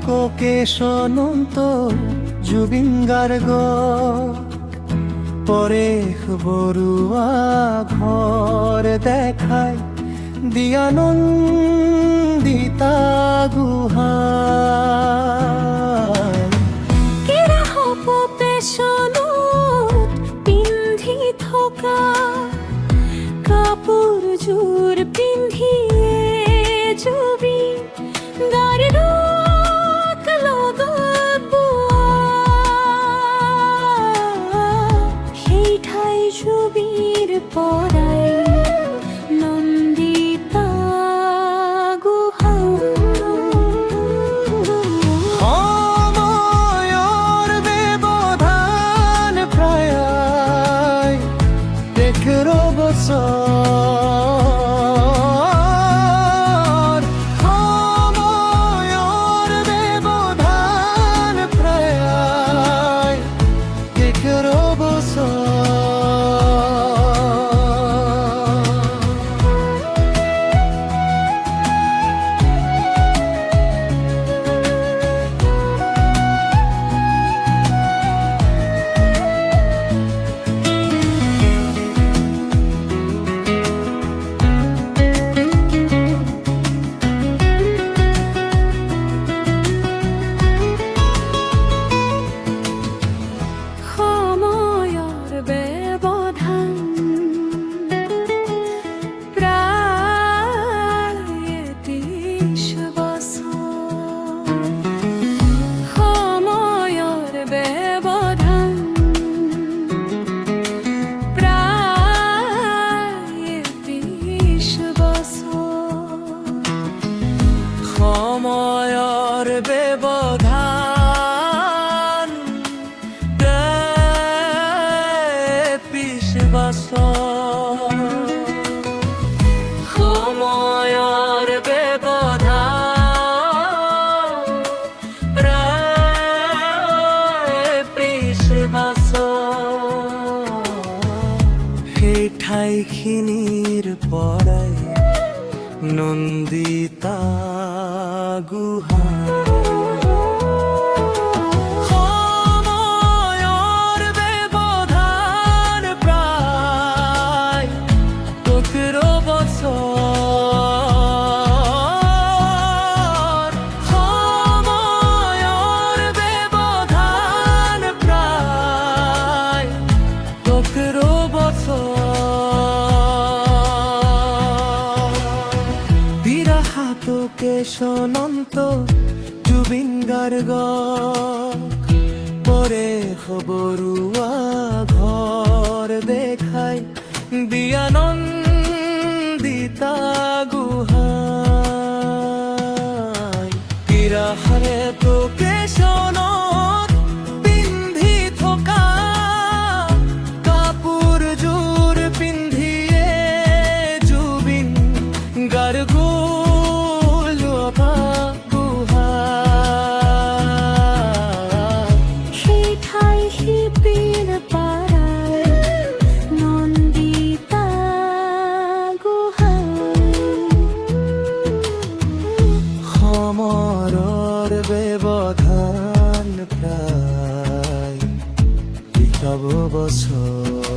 কোকেশ অনন্ত জুবিন গাৰ্গ পৰে বড়ুয়া ঘৰ দেখায় দিয়ানন্দিতা গুহা পিন্ধি থকা কাপোৰ জোৰ পিন্ধিয়ে জুবিন গাৰ্গক লগত বোৱা সেই ঠাই জুবিৰ পৰাই নন্দিতা গুহা সময়ৰ ব্যৱধান প্ৰায় বছৰ সময়ৰ ব্যৱধান প্ৰায় 11 বছৰ সময়ৰ ব্যৱধান 23 বছৰ সময়ৰ ব্যৱধান প্ৰায় 23 বছৰ সেই ঠাইখিনিৰ পৰাই নন্দিতা গুহা সময়ৰ ব্যৱধান প্ৰায় 17 বছৰ সময়ৰ ব্যৱধান প্ৰায় 17 বছৰ কোকেশ অনন্ত জুবিন গাৰ্গ পৰে বড়ুৱা ঘৰ দেখায় দিয়ানন্দিতা গুহা বিৰাহাৰে কোকেশ পিন্ধি থকা কাপোৰ জোৰ পিন্ধিয়ে জুবিন গাৰ্গ সময়ৰ ব্যৱধান প্ৰায় 11 বছৰ।